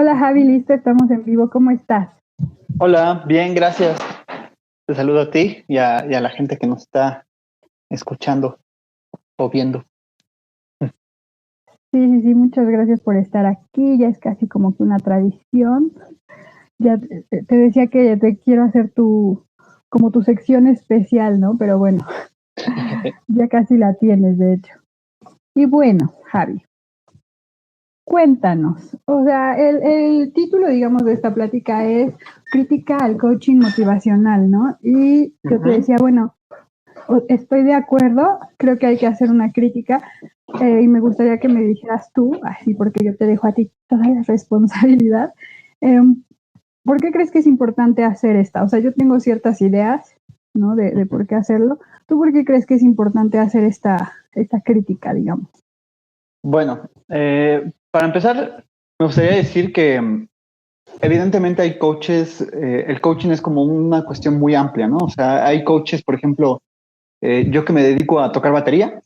Hola Javi, listo, estamos en vivo, ¿cómo estás? Hola, bien, gracias. Te saludo a ti y a la gente que nos está escuchando o viendo. Sí, muchas gracias por estar aquí, ya es casi como que una tradición. Ya te decía que te quiero hacer como tu sección especial, ¿no? Pero bueno, ya casi la tienes, de hecho. Y bueno, Javi, cuéntanos, o sea, el título, digamos, de esta plática es Crítica al Coaching Motivacional, ¿no? Y yo te decía, bueno, estoy de acuerdo, creo que hay que hacer una crítica y me gustaría que me dijeras tú, así porque yo te dejo a ti toda la responsabilidad, eh, ¿por qué crees que es importante hacer esta? O sea, yo tengo ciertas ideas, ¿no? De por qué hacerlo. ¿Tú por qué crees que es importante hacer esta crítica, digamos? Bueno, para empezar, me gustaría decir que evidentemente hay coaches, el coaching es como una cuestión muy amplia, ¿no? O sea, hay coaches, por ejemplo, yo que me dedico a tocar batería,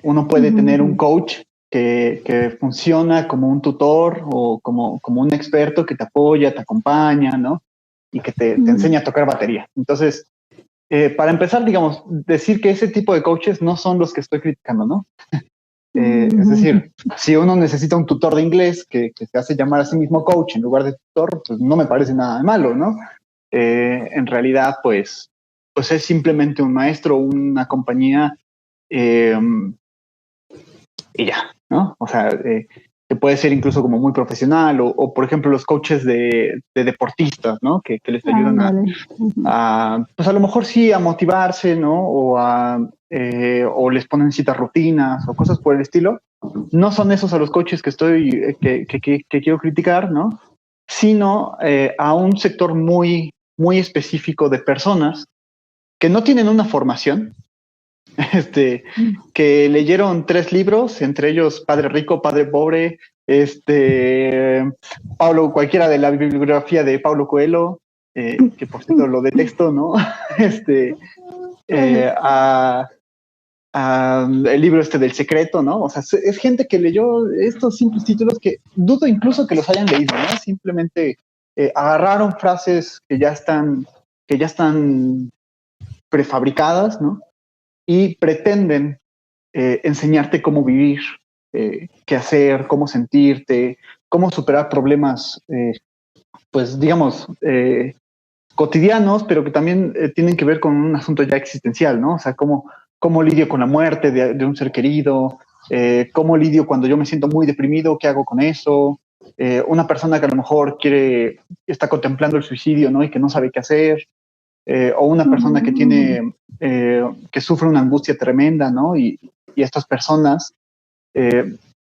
uno puede tener un coach que funciona como un tutor o como un experto que te apoya, te acompaña, ¿no? Y que te enseña a tocar batería. Entonces, para empezar, digamos, decir que ese tipo de coaches no son los que estoy criticando, ¿no? Es decir, si uno necesita un tutor de inglés que se hace llamar a sí mismo coach en lugar de tutor, pues no me parece nada de malo, ¿no? En realidad, pues es simplemente un maestro, una compañía eh, y ya, ¿no? O sea, que puede ser incluso como muy profesional o por ejemplo, los coaches de deportistas, ¿no? Que les ayudan Ándale. pues a lo mejor sí a motivarse, ¿no? O les ponen citas rutinas o cosas por el estilo. No son esos a los coaches que que quiero criticar, ¿no? Sino a un sector muy específico de personas que no tienen una formación, este, que leyeron 3 libros, entre ellos Padre Rico, Padre Pobre, cualquiera de la bibliografía de Paulo Coelho, que por cierto lo detesto, ¿no? este, a el libro del secreto, ¿no? O sea, es gente que leyó estos simples títulos que dudo incluso que los hayan leído, ¿no? Simplemente agarraron frases que ya están prefabricadas, ¿no? Y pretenden enseñarte cómo vivir, qué hacer, cómo sentirte, cómo superar problemas, pues digamos, cotidianos, pero que también tienen que ver con un asunto ya existencial, ¿no? O sea, cómo lidio con la muerte de un ser querido, cómo lidio cuando yo me siento muy deprimido, qué hago con eso, una persona que a lo mejor está contemplando el suicidio, ¿no? Y que no sabe qué hacer, o una persona que sufre una angustia tremenda, ¿no? Y estas personas,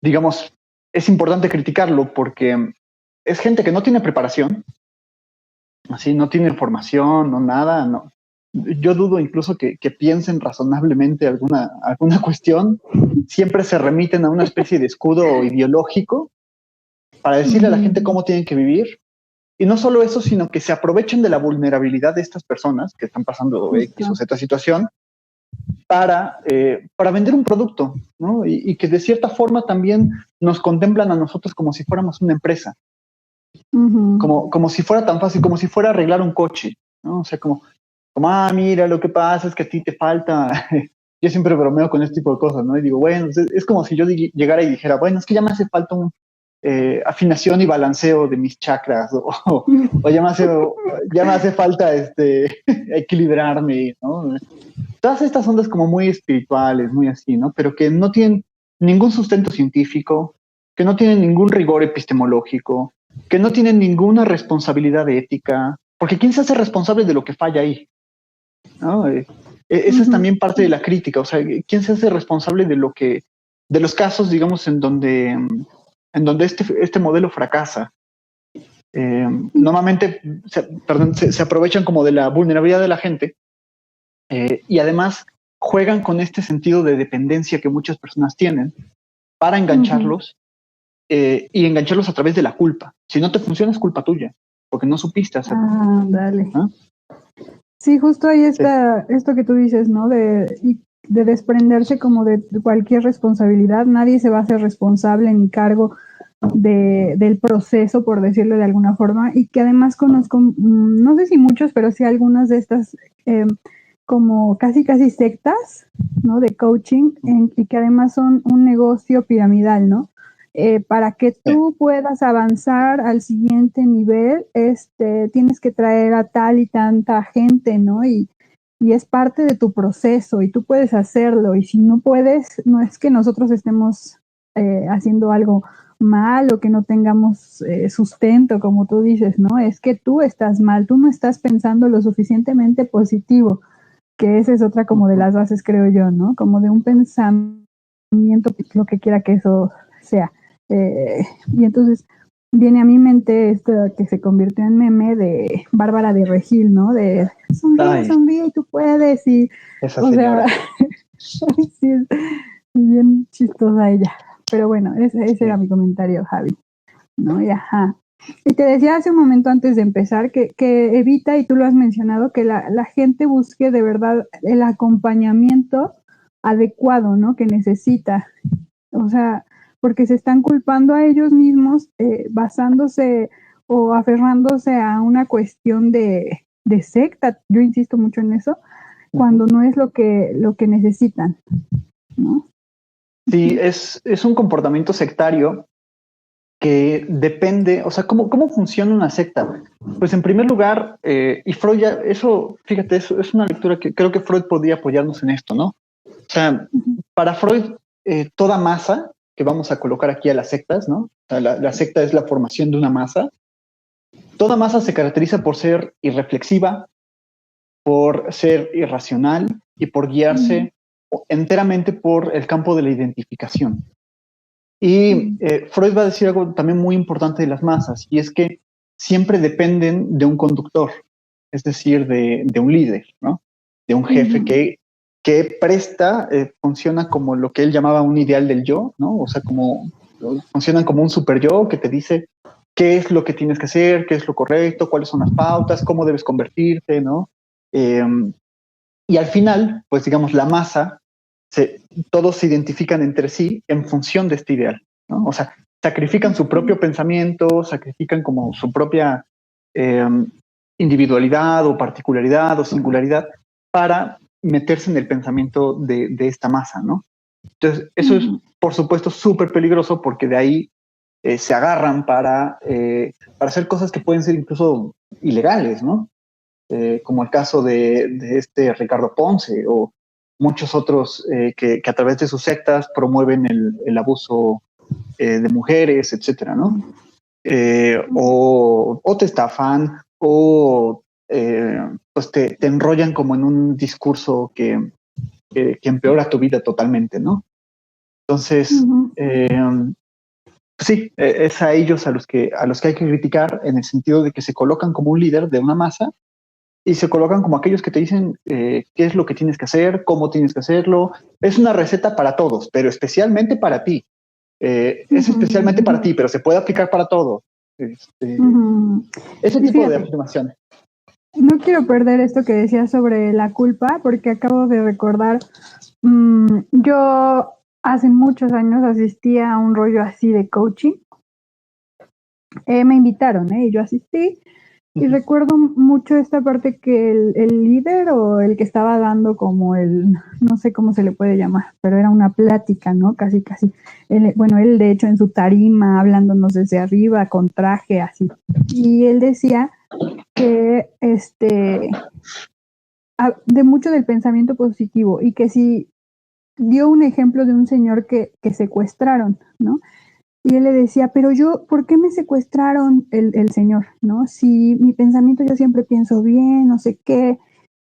digamos, es importante criticarlo porque es gente que no tiene preparación, así, no tiene formación, no nada, no. Yo dudo incluso que piensen razonablemente alguna cuestión, siempre se remiten a una especie de escudo ideológico para decirle a la gente cómo tienen que vivir. Y no solo eso, sino que se aprovechan de la vulnerabilidad de estas personas que están pasando X o Z situación para vender un producto, ¿no? Y que de cierta forma también nos contemplan a nosotros como si fuéramos una empresa, como si fuera tan fácil, como si fuera arreglar un coche, ¿no? O sea, mira, lo que pasa es que a ti te falta. Yo siempre bromeo con este tipo de cosas, ¿no? Y digo, bueno, es como si yo llegara y dijera, bueno, es que ya me hace falta afinación y balanceo de mis chakras, o ya me hace falta equilibrarme, ¿no? Todas estas ondas como muy espirituales, muy así, ¿no? Pero que no tienen ningún sustento científico, que no tienen ningún rigor epistemológico, que no tienen ninguna responsabilidad ética, porque ¿quién se hace responsable de lo que falla ahí? ¿No? Esa es también parte de la crítica, o sea, ¿quién se hace responsable de los casos, digamos, en donde este modelo fracasa? Normalmente, se aprovechan como de la vulnerabilidad de la gente y además juegan con este sentido de dependencia que muchas personas tienen para engancharlos y engancharlos a través de la culpa. Si no te funciona es culpa tuya, porque no supiste hacerlo. Dale. ¿Ah? Sí, justo ahí está esto que tú dices, ¿no? De desprenderse como de cualquier responsabilidad. Nadie se va a hacer responsable ni cargo del proceso, por decirlo de alguna forma, y que además conozco, no sé si muchos, pero sí algunas de estas como casi sectas, ¿no? De coaching, y que además son un negocio piramidal, ¿no? Para que tú puedas avanzar al siguiente nivel, tienes que traer a tal y tanta gente, ¿no? Y es parte de tu proceso y tú puedes hacerlo. Y si no puedes, no es que nosotros estemos haciendo algo mal o que no tengamos sustento, como tú dices, ¿no? Es que tú estás mal, tú no estás pensando lo suficientemente positivo, que esa es otra como de las bases, creo yo, ¿no? Como de un pensamiento, lo que quiera que eso sea. Y entonces viene a mi mente esto que se convirtió en meme de Bárbara de Regil, ¿no? De sonríe, sonríe y tú puedes. Y, esa señora. Sea, sí, es bien chistosa ella. Pero bueno, ese era mi comentario, Javi. ¿No? Y ajá. Y te decía hace un momento antes de empezar que evita, y tú lo has mencionado, que la gente busque de verdad el acompañamiento adecuado, ¿no? Que necesita. O sea, porque se están culpando a ellos mismos basándose o aferrándose a una cuestión de secta. Yo insisto mucho en eso, cuando no es lo que necesitan, ¿no? Sí, es un comportamiento sectario que depende, o sea, ¿cómo funciona una secta? Pues en primer lugar, y Freud ya, eso, fíjate, eso es una lectura que creo que Freud podría apoyarnos en esto, ¿no? O sea, para Freud, toda masa, que vamos a colocar aquí a las sectas, ¿no? O sea, la secta es la formación de una masa. Toda masa se caracteriza por ser irreflexiva, por ser irracional y por guiarse enteramente por el campo de la identificación. Y Freud va a decir algo también muy importante de las masas, y es que siempre dependen de un conductor, es decir, de un líder, ¿no? De un jefe que presta, funciona como lo que él llamaba un ideal del yo, ¿no? O sea, funcionan como un super yo que te dice qué es lo que tienes que hacer, qué es lo correcto, cuáles son las pautas, cómo debes convertirte, ¿no? Y al final, pues digamos, la masa, todos se identifican entre sí en función de este ideal, ¿no? O sea, sacrifican su propio pensamiento, sacrifican como su propia individualidad o particularidad o singularidad para meterse en el pensamiento de esta masa, ¿no? Entonces, eso es, por supuesto, súper peligroso porque de ahí se agarran para hacer cosas que pueden ser incluso ilegales, ¿no? Como el caso de este Ricardo Ponce o muchos otros que a través de sus sectas promueven el abuso de mujeres, etcétera, ¿no? O te estafan o pues te enrollan como en un discurso que empeora tu vida totalmente, ¿no? Entonces, sí, es a ellos a los que hay que criticar en el sentido de que se colocan como un líder de una masa y se colocan como aquellos que te dicen qué es lo que tienes que hacer, cómo tienes que hacerlo. Es una receta para todos, pero especialmente para ti. Es especialmente para ti, pero se puede aplicar para todo. Ese tipo de afirmaciones. No quiero perder esto que decías sobre la culpa, porque acabo de recordar, yo hace muchos años asistí a un rollo así de coaching. Me invitaron, y yo asistí. Y recuerdo mucho esta parte que el líder o el que estaba dando como no sé cómo se le puede llamar, pero era una plática, ¿no? Casi. Él de hecho en su tarima, hablándonos desde arriba, con traje, así. Y él decía que de mucho del pensamiento positivo y que si dio un ejemplo de un señor que secuestraron, ¿no? Y él le decía, pero yo, ¿por qué me secuestraron el señor? ¿No? Si mi pensamiento yo siempre pienso bien, no sé qué.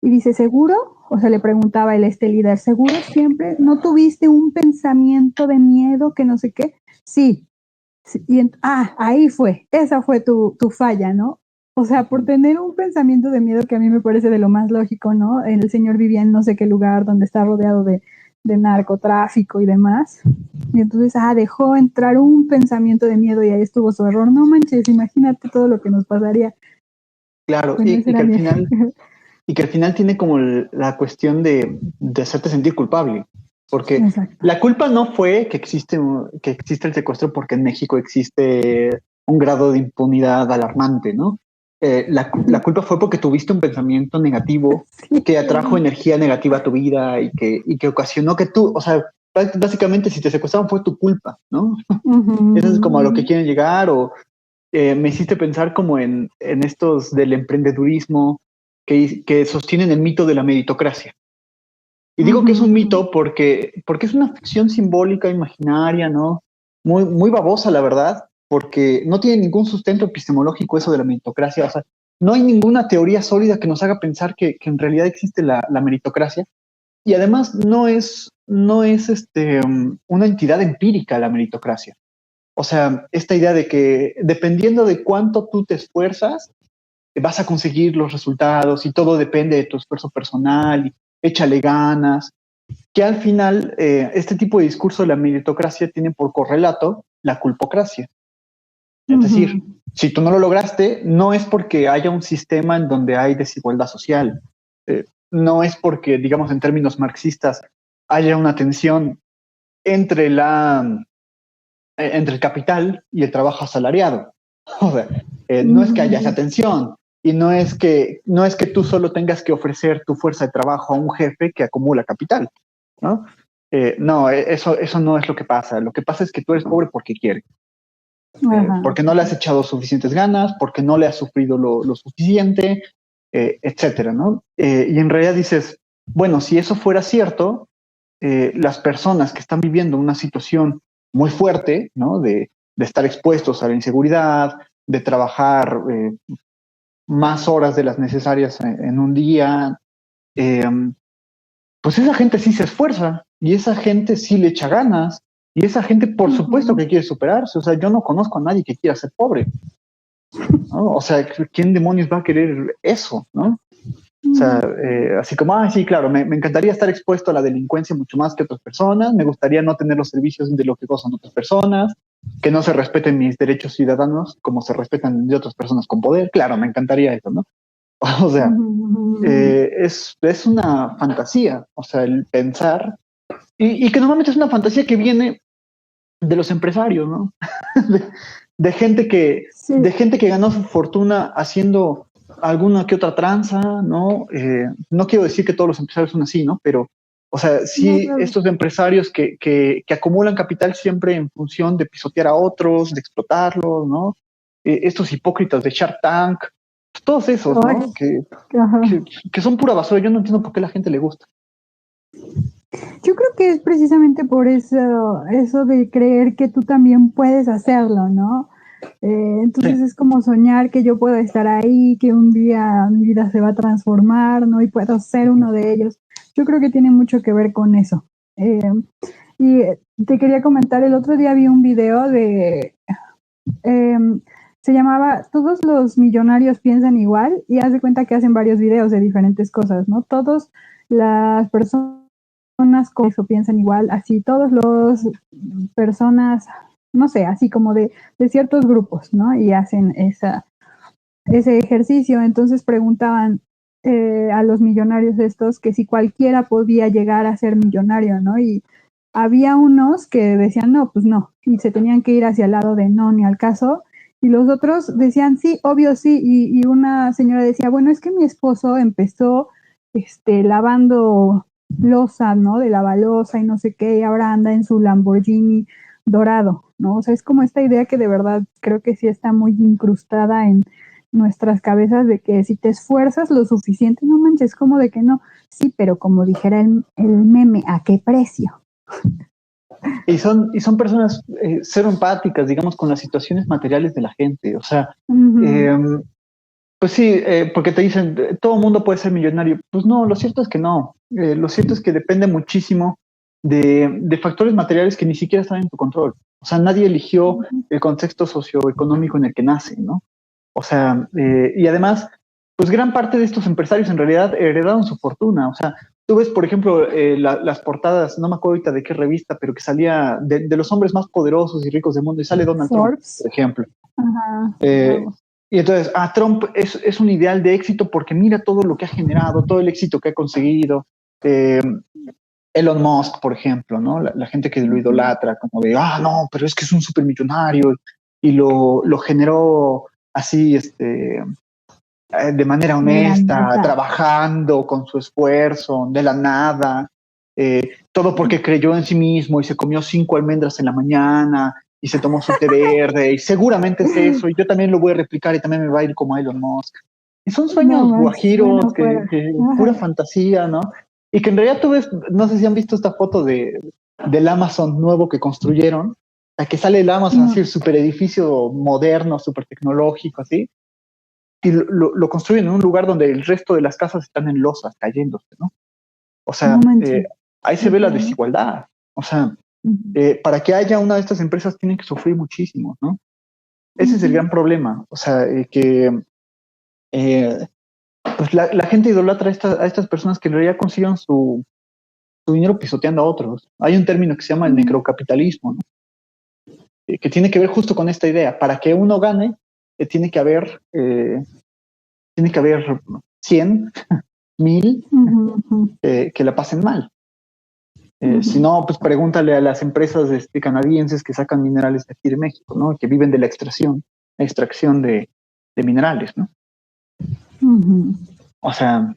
Y dice, ¿seguro? O sea, le preguntaba el líder, ¿seguro siempre? ¿No tuviste un pensamiento de miedo que no sé qué? Sí. Y ahí fue, esa fue tu falla, ¿no? O sea, por tener un pensamiento de miedo que a mí me parece de lo más lógico, ¿no? El señor vivía en no sé qué lugar donde está rodeado de narcotráfico y demás. Y entonces, dejó entrar un pensamiento de miedo y ahí estuvo su error. No manches, imagínate todo lo que nos pasaría. Claro, Bueno, y que al final tiene como la cuestión de hacerte sentir culpable. Porque Exacto. la culpa no fue que existe el secuestro porque en México existe un grado de impunidad alarmante, ¿no? La culpa fue porque tuviste un pensamiento negativo que atrajo energía negativa a tu vida y que ocasionó que tú, o sea, básicamente si te secuestraron fue tu culpa, ¿no? Eso es como a lo que quieren llegar. O me hiciste pensar como en estos del emprendedurismo que sostienen el mito de la meritocracia. Y digo que es un mito porque es una ficción simbólica, imaginaria, ¿no? Muy, muy babosa, la verdad, porque no tiene ningún sustento epistemológico eso de la meritocracia. O sea, no hay ninguna teoría sólida que nos haga pensar que en realidad existe la meritocracia. Y además no es una entidad empírica la meritocracia. O sea, esta idea de que dependiendo de cuánto tú te esfuerzas, vas a conseguir los resultados y todo depende de tu esfuerzo personal y échale ganas, que al final este tipo de discurso de la meritocracia tiene por correlato la culpocracia. Es decir, si tú no lo lograste, no es porque haya un sistema en donde hay desigualdad social, no es porque, digamos, en términos marxistas, haya una tensión entre entre el capital y el trabajo asalariado. O sea, no es que haya esa tensión y no es que tú solo tengas que ofrecer tu fuerza de trabajo a un jefe que acumula capital, ¿no? No, eso no es lo que pasa. Lo que pasa es que tú eres pobre porque quieres, porque no le has echado suficientes ganas, porque no le has sufrido lo suficiente, etcétera, ¿no? Y en realidad dices, bueno, si eso fuera cierto, las personas que están viviendo una situación muy fuerte, ¿no? De estar expuestos a la inseguridad, de trabajar más horas de las necesarias en un día, eh, pues esa gente sí se esfuerza y esa gente sí le echa ganas y esa gente por supuesto que quiere superarse. O sea, yo no conozco a nadie que quiera ser pobre, ¿no? O sea, ¿quién demonios va a querer eso, no? O sea, así como, sí, claro, me encantaría estar expuesto a la delincuencia mucho más que otras personas, me gustaría no tener los servicios de lo que gozan otras personas, que no se respeten mis derechos ciudadanos como se respetan de otras personas con poder. Claro, me encantaría eso, ¿no? O sea, es una fantasía, o sea, el pensar, y que normalmente es una fantasía que viene de los empresarios, ¿no? de, de gente que, de gente que ganó su fortuna haciendo alguna que otra tranza, ¿no? No quiero decir que todos los empresarios son así, ¿no? Pero, o sea, sí, estos empresarios que acumulan capital siempre en función de pisotear a otros, de explotarlos, ¿no? Estos hipócritas de Shark Tank, pues todos esos, ¿no? Que son pura basura. Yo no entiendo por qué a la gente le gusta. Yo creo que es precisamente por eso de creer que tú también puedes hacerlo, ¿no? Entonces es como soñar que yo puedo estar ahí, que un día mi vida se va a transformar, ¿no? Y puedo ser uno de ellos. Yo creo que tiene mucho que ver con eso. Y te quería comentar, el otro día vi un video se llamaba Todos los millonarios piensan igual, y haz de cuenta que hacen varios videos de diferentes cosas, ¿no? Todas las personas con eso piensan igual, así todos los personas, no sé, así como de ciertos grupos, ¿no? Y hacen ese ejercicio. Entonces preguntaban a los millonarios estos que si cualquiera podía llegar a ser millonario, ¿no? Y había unos que decían no, pues no, y se tenían que ir hacia el lado de no, ni al caso. Y los otros decían sí, obvio sí, y una señora decía, bueno, es que mi esposo empezó lavando losa, ¿no? De la balosa y no sé qué, y ahora anda en su Lamborghini dorado, ¿no? O sea, es como esta idea que de verdad creo que sí está muy incrustada en nuestras cabezas de que si te esfuerzas lo suficiente, no manches, como de que no. Sí, pero como dijera el meme, ¿a qué precio? Y son personas cero empáticas, digamos, con las situaciones materiales de la gente. O sea, pues sí, porque te dicen, todo mundo puede ser millonario. Pues no, lo cierto es que no. Lo cierto es que depende muchísimo de factores materiales que ni siquiera están en tu control. O sea, nadie eligió el contexto socioeconómico en el que nace, ¿no? O sea, y además, pues gran parte de estos empresarios en realidad heredaron su fortuna. O sea, tú ves, por ejemplo, las portadas, no me acuerdo ahorita de qué revista, pero que salía de los hombres más poderosos y ricos del mundo, y sale Donald Forbes. Trump, por ejemplo. Y entonces, Trump es un ideal de éxito porque mira todo lo que ha generado, todo el éxito que ha conseguido. Elon Musk, por ejemplo, ¿no? La gente que lo idolatra, como de, no, pero es que es un supermillonario y lo generó así, de manera honesta, trabajando con su esfuerzo, de la nada, todo porque creyó en sí mismo y se comió 5 almendras en la mañana y se tomó su té verde y seguramente es eso y yo también lo voy a replicar y también me va a ir como Elon Musk. Y son sueños guajiros, que pura fantasía, ¿no? Y que en realidad tú ves, no sé si han visto esta foto del Amazon nuevo que construyeron, a que sale el Amazon, así el super edificio moderno, super tecnológico, así, y lo construyen en un lugar donde el resto de las casas están en losas, cayéndose, ¿no? O sea, ahí se ve la desigualdad. O sea, para que haya una de estas empresas tienen que sufrir muchísimo, ¿no? Ese es el gran problema. O sea, que pues la gente idolatra a estas personas que en realidad consigan su dinero pisoteando a otros. Hay un término que se llama el necrocapitalismo, ¿no? Que tiene que ver justo con esta idea. Para que uno gane, tiene que haber 100, 1000 que la pasen mal. Si no, pues pregúntale a las empresas canadienses que sacan minerales de aquí de México, ¿no? Que viven de la extracción de minerales, ¿no? O sea...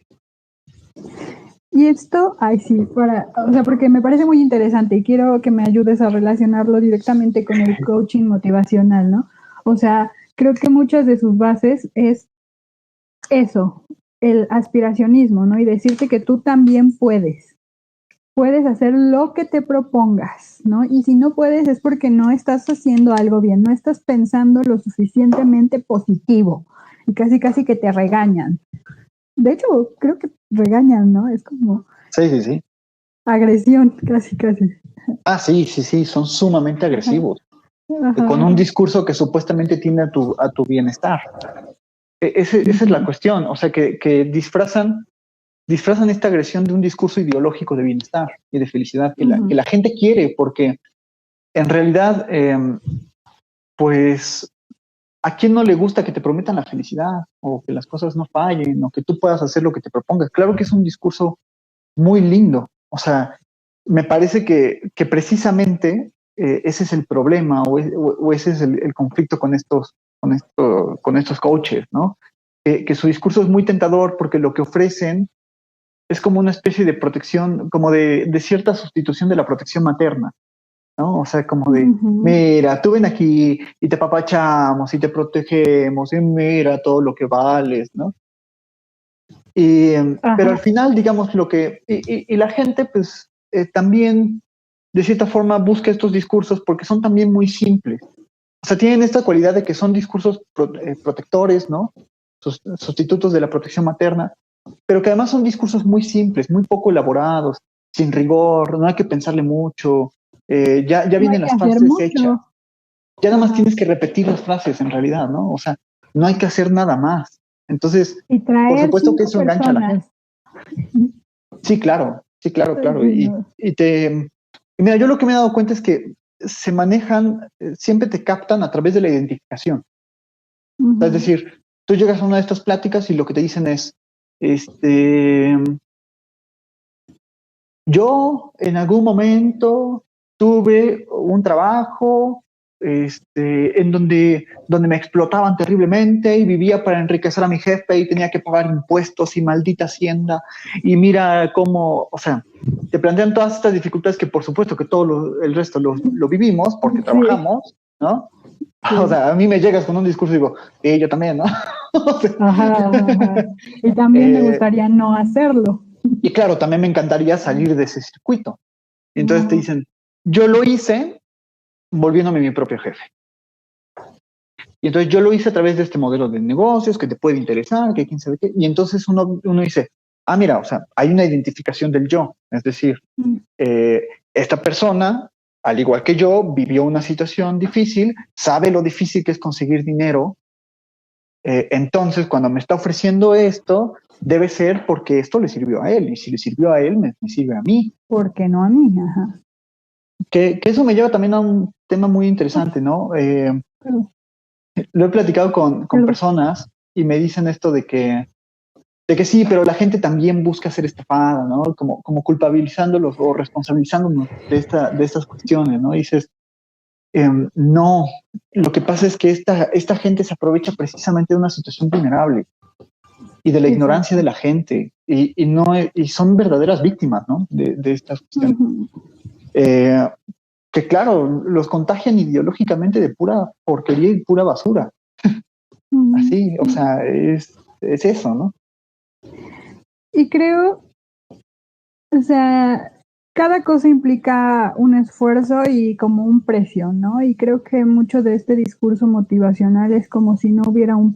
Y esto, o sea, porque me parece muy interesante y quiero que me ayudes a relacionarlo directamente con el coaching motivacional, ¿no? O sea, creo que muchas de sus bases es eso, el aspiracionismo, ¿no? Y decirte que tú también puedes hacer lo que te propongas, ¿no? Y si no puedes es porque no estás haciendo algo bien, no estás pensando lo suficientemente positivo y casi que te regañan. De hecho, creo que regañan, ¿no? Es como... Sí. Agresión, casi. Sí, son sumamente agresivos. Ajá. Con un discurso que supuestamente tiene a tu bienestar. Esa es la cuestión, o sea, que disfrazan esta agresión de un discurso ideológico de bienestar y de felicidad que la gente quiere, porque en realidad, pues, ¿a quién no le gusta que te prometan la felicidad o que las cosas no fallen o que tú puedas hacer lo que te propongas? Claro que es un discurso muy lindo. O sea, me parece que precisamente ese es el problema o ese es el conflicto con estos coaches, ¿no? Que su discurso es muy tentador porque lo que ofrecen es como una especie de protección, como de cierta sustitución de la protección materna, ¿no? O sea, como de, mira, tú ven aquí y te papachamos y te protegemos y mira todo lo que vales, ¿no? Pero al final, digamos, y la gente, pues, también, de cierta forma, busca estos discursos porque son también muy simples. O sea, tienen esta cualidad de que son discursos protectores, ¿no? Sustitutos de la protección materna, pero que además son discursos muy simples, muy poco elaborados, sin rigor, no hay que pensarle mucho, ya vienen las frases hechas. Ya nada más tienes que repetir las frases en realidad, ¿no? O sea, no hay que hacer nada más. Entonces, por supuesto que eso engancha a la gente. Sí, claro. Y mira, yo lo que me he dado cuenta es que se manejan, siempre te captan a través de la identificación. Es decir, tú llegas a una de estas pláticas y lo que te dicen es, yo en algún momento tuve un trabajo en donde me explotaban terriblemente y vivía para enriquecer a mi jefe y tenía que pagar impuestos y maldita hacienda y mira cómo, o sea, te plantean todas estas dificultades que por supuesto que todo el resto lo vivimos porque trabajamos, ¿no? Sí. O sea, a mí me llegas con un discurso y digo, yo también, ¿no? O sea, ajá. Y también me gustaría no hacerlo. Y claro, también me encantaría salir de ese circuito. Entonces te dicen, yo lo hice volviéndome mi propio jefe. Y entonces yo lo hice a través de este modelo de negocios que te puede interesar, que quién sabe qué. Y entonces uno dice, mira, o sea, hay una identificación del yo. Es decir, esta persona, al igual que yo, vivió una situación difícil, sabe lo difícil que es conseguir dinero. Entonces, cuando me está ofreciendo esto, debe ser porque esto le sirvió a él. Y si le sirvió a él, me sirve a mí. ¿Por qué no a mí? Ajá. Que eso me lleva también a un tema muy interesante, ¿no? Lo he platicado con personas y me dicen esto de que de que sí, pero la gente también busca ser estafada, ¿no? Como culpabilizándolos o responsabilizándonos de estas cuestiones, ¿no? Y dices, no, lo que pasa es que esta gente se aprovecha precisamente de una situación vulnerable y de la ignorancia de la gente y son verdaderas víctimas, ¿no? De estas cuestiones. Ujú. Que claro, los contagian ideológicamente de pura porquería y pura basura. Ujú. Así, o sea, es eso, ¿no? Y creo, o sea, cada cosa implica un esfuerzo y como un precio, ¿no? Y creo que mucho de este discurso motivacional es como si no hubiera un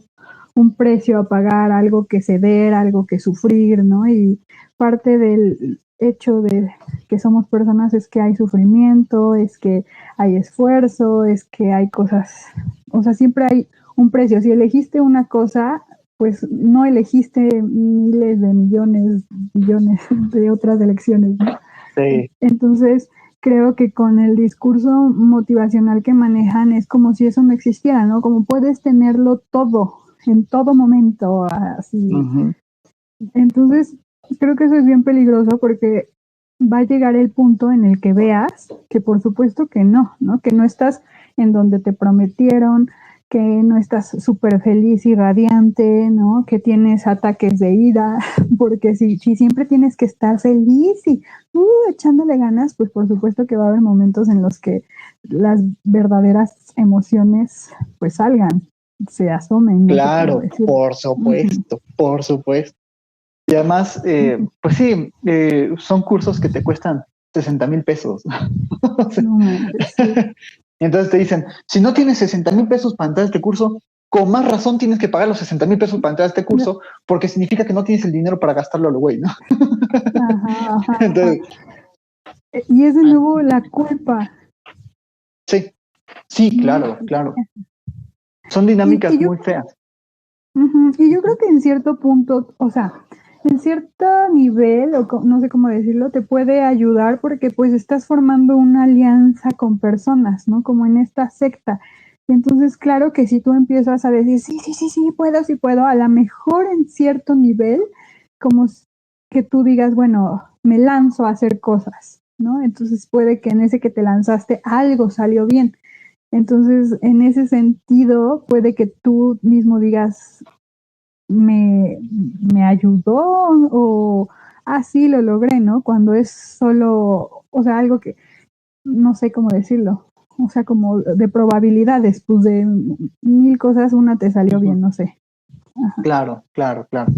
precio a pagar, algo que ceder, algo que sufrir, ¿no? Y parte del hecho de que somos personas es que hay sufrimiento, es que hay esfuerzo, es que hay cosas, o sea, siempre hay un precio. Si elegiste una cosa, pues no elegiste miles de millones, billones de otras elecciones, ¿no? Sí. Entonces, creo que con el discurso motivacional que manejan es como si eso no existiera, ¿no? Como puedes tenerlo todo, en todo momento, así. Uh-huh. Entonces, creo que eso es bien peligroso porque va a llegar el punto en el que veas que por supuesto que no, ¿no? Que no estás en donde te prometieron, que no estás súper feliz y radiante, ¿no? Que tienes ataques de ira, porque si siempre tienes que estar feliz y echándole ganas, pues por supuesto que va a haber momentos en los que las verdaderas emociones pues salgan, se asomen, no sé cómo Claro, decirlo. por supuesto, por supuesto. Y además, pues sí, son cursos que te cuestan 60,000 pesos. O sea, No manches, sí. entonces te dicen, si no tienes 60,000 pesos para entrar a este curso, con más razón tienes que pagar los 60,000 pesos para entrar a este curso, porque significa que no tienes el dinero para gastarlo a lo güey, ¿no? Ajá, ajá, Entonces, y es de nuevo la culpa. sí, ¿No? claro, claro. Son dinámicas muy feas. Y yo creo que en cierto punto, o sea, en cierto nivel, o no sé cómo decirlo, te puede ayudar porque pues estás formando una alianza con personas, ¿no? Como en esta secta. Entonces, claro que si tú empiezas a decir, sí puedo, a lo mejor en cierto nivel, como que tú digas, bueno, me lanzo a hacer cosas, ¿no? Entonces puede que en ese que te lanzaste algo salió bien. Entonces, en ese sentido, puede que tú mismo digas, me ayudó o, sí, lo logré, ¿no? Cuando es solo, o sea, algo que no sé cómo decirlo, o sea, como de probabilidades, pues de 1000 cosas, una te salió bien, no sé. Ajá. Claro, claro, claro.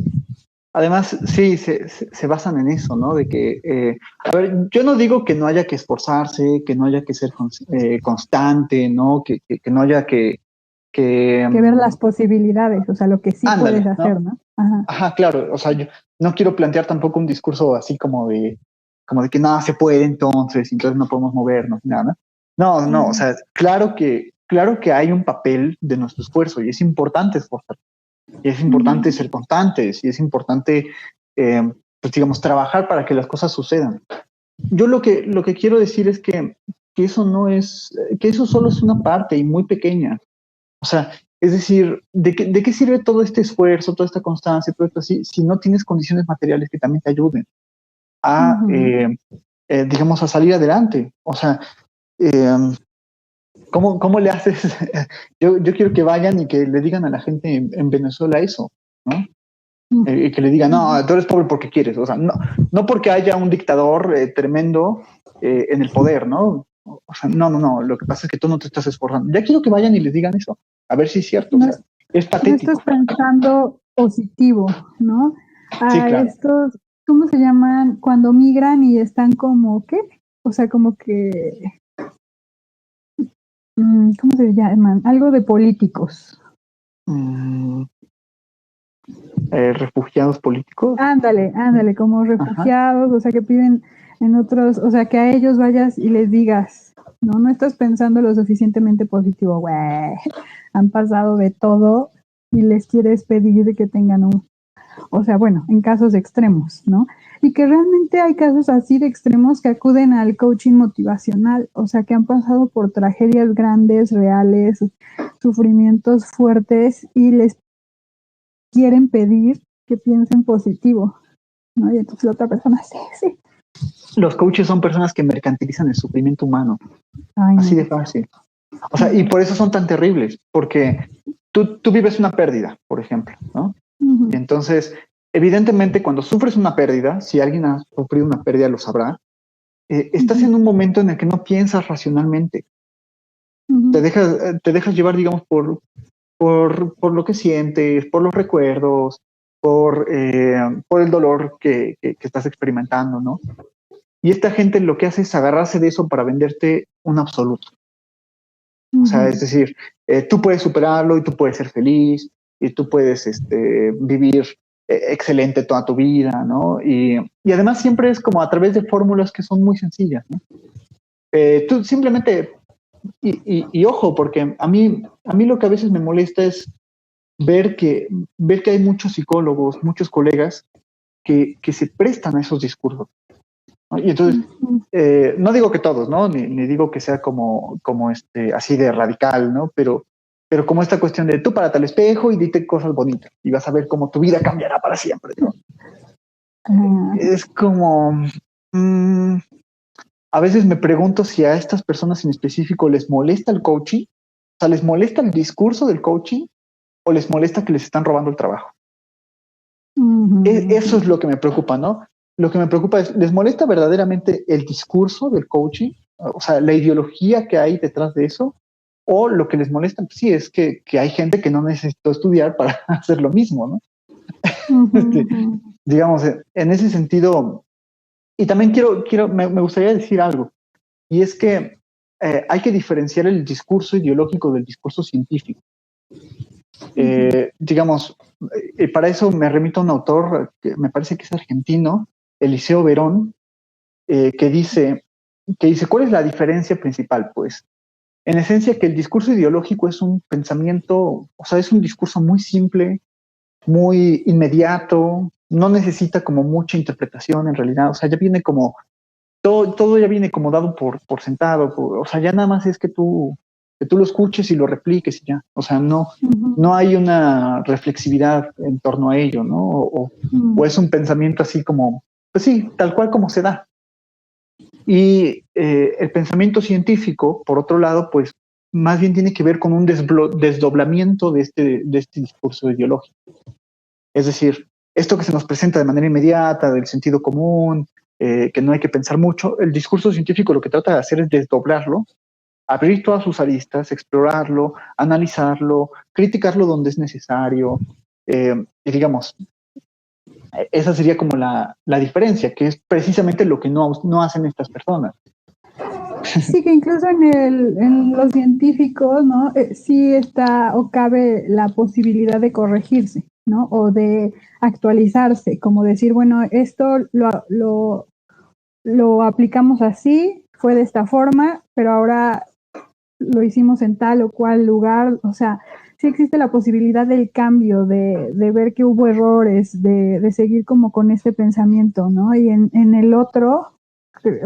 Además, sí, se basan en eso, ¿no? De que, a ver, yo no digo que no haya que esforzarse, que no haya que ser constante, ¿no? Que no haya que ver las posibilidades, o sea, lo que sí ándale, puedes hacer, ¿no? Ajá. Ajá, claro, o sea, yo no quiero plantear tampoco un discurso así como de que nada se puede entonces no podemos movernos, nada. No, o sea, claro que hay un papel de nuestro esfuerzo y es importante esforzar. Y es importante ser constantes y es importante, pues digamos, trabajar para que las cosas sucedan. Yo lo que quiero decir es que eso no es, que eso solo es una parte y muy pequeña. O sea, es decir, ¿de qué sirve todo este esfuerzo, toda esta constancia, todo esto así, si no tienes condiciones materiales que también te ayuden a, digamos, a salir adelante? O sea, eh, ¿cómo le haces? yo quiero que vayan y que le digan a la gente en Venezuela eso, ¿no? Que le digan, no, tú eres pobre porque quieres, o sea, no porque haya un dictador tremendo en el poder, ¿no? O sea, no, lo que pasa es que tú no te estás esforzando. Ya quiero que vayan y les digan eso, a ver si es cierto, No, o sea, es no patético. estás pensando positivo, ¿no? Sí, A claro. estos, ¿cómo se llaman? Cuando migran y están como, ¿qué? O sea, como que, ¿cómo se llaman? Algo de políticos. Mm, refugiados políticos. Ándale, como Ajá. refugiados, o sea, que piden en otros, o sea, que a ellos vayas y les digas, no estás pensando lo suficientemente positivo, güey, han pasado de todo y les quieres pedir que tengan o sea, bueno, en casos extremos, ¿no? Y que realmente hay casos así de extremos que acuden al coaching motivacional, o sea, que han pasado por tragedias grandes, reales, sufrimientos fuertes y les quieren pedir que piensen positivo, ¿no? Y entonces la otra persona, sí. Los coaches son personas que mercantilizan el sufrimiento humano. Ay, Así no. de fácil. O sea, y por eso son tan terribles, porque tú vives una pérdida, por ejemplo, ¿no? Uh-huh. Y entonces, evidentemente, cuando sufres una pérdida, si alguien ha sufrido una pérdida lo sabrá, estás en un momento en el que no piensas racionalmente. Uh-huh. Te dejas llevar, digamos, por lo que sientes, por los recuerdos, por el dolor que estás experimentando, ¿no? Y esta gente lo que hace es agarrarse de eso para venderte un absoluto. O sea, es decir, tú puedes superarlo y tú puedes ser feliz y tú puedes vivir excelente toda tu vida, ¿no? Y además siempre es como a través de fórmulas que son muy sencillas, ¿no? Tú simplemente, y ojo, porque a mí lo que a veces me molesta es ver que hay muchos psicólogos, muchos colegas que se prestan a esos discursos, ¿no? Y entonces, no digo que todos, ¿no? Ni digo que sea como así de radical, ¿no? Pero como esta cuestión de tú párate al espejo y dite cosas bonitas y vas a ver cómo tu vida cambiará para siempre, ¿no? Es como... a veces me pregunto si a estas personas en específico les molesta el coaching, o sea, les molesta el discurso del coaching o les molesta que les están robando el trabajo. Eso es lo que me preocupa, ¿no? Lo que me preocupa es, ¿les molesta verdaderamente el discurso del coaching? O sea, la ideología que hay detrás de eso. O lo que les molesta, pues sí, es que hay gente que no necesitó estudiar para hacer lo mismo, ¿no? Digamos, en ese sentido. Y también me gustaría decir algo. Y es que hay que diferenciar el discurso ideológico del discurso científico. Digamos, para eso me remito a un autor que me parece que es argentino, Eliseo Verón, que dice, ¿cuál es la diferencia principal? Pues, en esencia, que el discurso ideológico es un pensamiento, o sea, es un discurso muy simple, muy inmediato, no necesita como mucha interpretación en realidad, o sea, ya viene como, todo ya viene como dado por sentado, o sea, ya nada más es que tú lo escuches y lo repliques y ya, o sea, no hay una reflexividad en torno a ello, ¿no? O es un pensamiento así como, pues sí, tal cual como se da. Y el pensamiento científico, por otro lado, pues más bien tiene que ver con un desdoblamiento de este discurso ideológico. Es decir, esto que se nos presenta de manera inmediata, del sentido común, que no hay que pensar mucho, el discurso científico lo que trata de hacer es desdoblarlo, abrir todas sus aristas, explorarlo, analizarlo, criticarlo donde es necesario, y digamos, esa sería como la diferencia, que es precisamente lo que no hacen estas personas. Sí, que incluso en los científicos, ¿no? Sí está o cabe la posibilidad de corregirse, ¿no? O de actualizarse, como decir, bueno, esto lo aplicamos así, fue de esta forma, pero ahora lo hicimos en tal o cual lugar, o sea, sí existe la posibilidad del cambio, de ver que hubo errores, de seguir como con este pensamiento, ¿no? Y en el otro,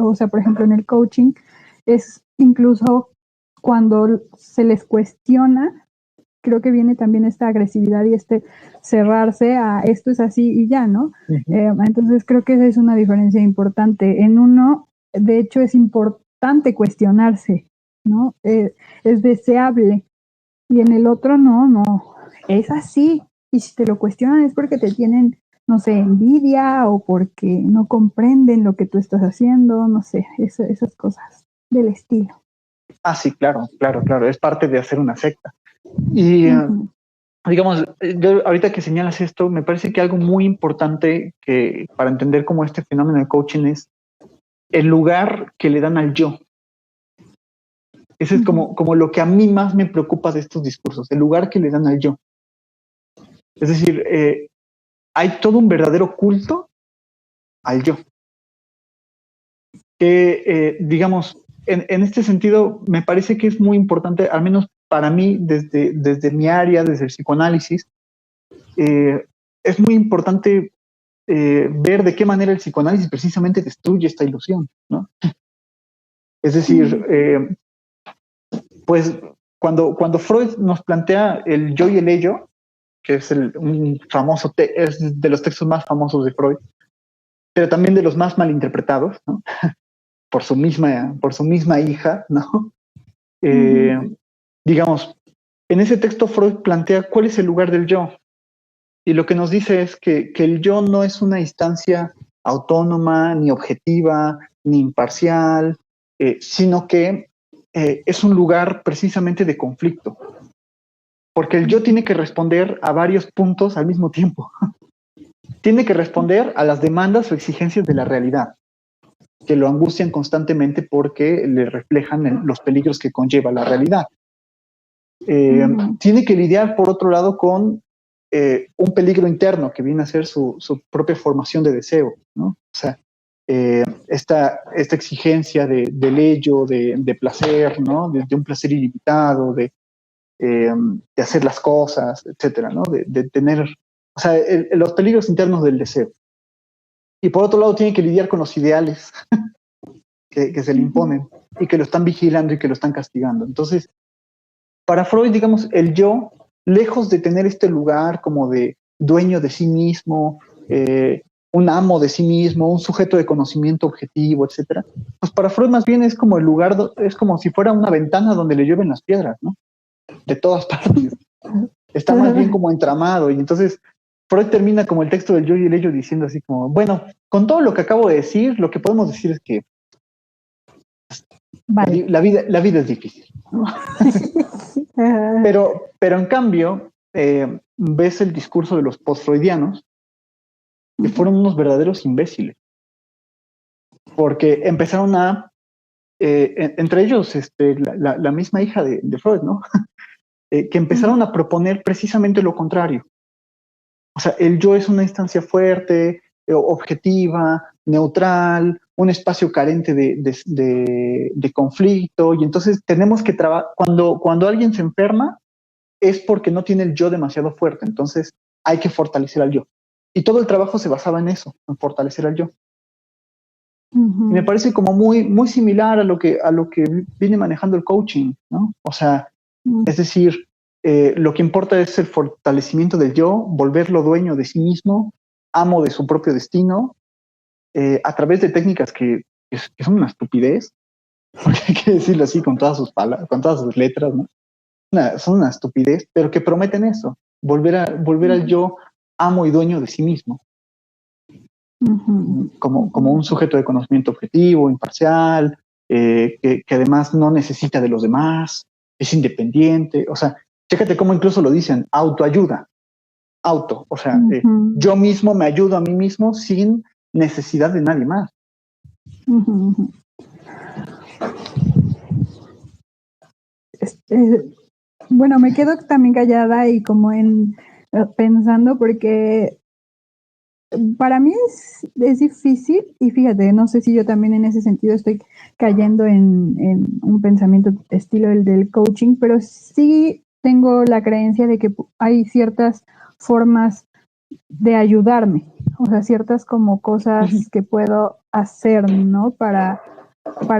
o sea, por ejemplo, en el coaching, es incluso cuando se les cuestiona, creo que viene también esta agresividad y cerrarse a esto es así y ya, ¿no? Entonces creo que esa es una diferencia importante. En uno, de hecho, es importante cuestionarse, ¿no? Es deseable. Y en el otro no, es así. Y si te lo cuestionan es porque te tienen, no sé, envidia o porque no comprenden lo que tú estás haciendo, no sé, esas cosas del estilo. Ah, sí, claro, es parte de hacer una secta. Y digamos, yo ahorita que señalas esto, me parece que algo muy importante que para entender cómo este fenómeno de coaching es el lugar que le dan al yo. Ese es como lo que a mí más me preocupa de estos discursos, el lugar que le dan al yo. Es decir, hay todo un verdadero culto al yo. Que, digamos, en este sentido, me parece que es muy importante, al menos para mí, desde mi área, desde el psicoanálisis, es muy importante ver de qué manera el psicoanálisis precisamente destruye esta ilusión, ¿no? Es decir, pues cuando Freud nos plantea el yo y el ello, que es un famoso, es de los textos más famosos de Freud, pero también de los más malinterpretados, ¿no? Por su misma hija, ¿no? Digamos, en ese texto Freud plantea cuál es el lugar del yo. Y lo que nos dice es que el yo no es una instancia autónoma, ni objetiva, ni imparcial, sino que es un lugar precisamente de conflicto. Porque el yo tiene que responder a varios puntos al mismo tiempo. Tiene que responder a las demandas o exigencias de la realidad, que lo angustian constantemente porque le reflejan los peligros que conlleva la realidad. Tiene que lidiar, por otro lado, con un peligro interno que viene a ser su propia formación de deseo, ¿no? O sea, esta exigencia del ello, de placer, ¿no? De un placer ilimitado, de hacer las cosas, etcétera, ¿no? De tener, o sea, los peligros internos del deseo. Y por otro lado, tiene que lidiar con los ideales que se le imponen y que lo están vigilando y que lo están castigando. Entonces, para Freud, digamos, el yo, lejos de tener este lugar como de dueño de sí mismo, un amo de sí mismo, un sujeto de conocimiento objetivo, etcétera, pues para Freud más bien es como el lugar, es como si fuera una ventana donde le llueven las piedras, ¿no? De todas partes. Está más bien como entramado. Y entonces Freud termina como el texto del yo y el ello diciendo así como, bueno, con todo lo que acabo de decir, lo que podemos decir es que vale. la vida es difícil, ¿no? pero en cambio, ves el discurso de los post-freudianos, que fueron unos verdaderos imbéciles, porque empezaron a, entre ellos, la misma hija de Freud, ¿no? Que empezaron a proponer precisamente lo contrario. O sea, el yo es una instancia fuerte, objetiva, neutral, un espacio carente de conflicto, y entonces tenemos que trabajar, cuando alguien se enferma, es porque no tiene el yo demasiado fuerte, entonces hay que fortalecer al yo. Y todo el trabajo se basaba en eso, en fortalecer al yo. Y me parece como muy similar a lo que viene manejando el coaching, ¿no? O sea, es decir, lo que importa es el fortalecimiento del yo, volverlo dueño de sí mismo, amo de su propio destino, a través de técnicas que son una estupidez, porque hay que decirlo así con todas sus palabras, con todas sus letras, ¿no? Son una estupidez, pero que prometen eso, volver al yo amo y dueño de sí mismo. Como un sujeto de conocimiento objetivo, imparcial, que además no necesita de los demás, es independiente. O sea, chécate cómo incluso lo dicen, autoayuda, o sea, yo mismo me ayudo a mí mismo sin necesidad de nadie más. Bueno, me quedo también callada y como pensando porque para mí es difícil, y fíjate, no sé si yo también en ese sentido estoy cayendo en un pensamiento estilo el del coaching, pero sí tengo la creencia de que hay ciertas formas de ayudarme, o sea, ciertas como cosas que puedo hacer, ¿no? Para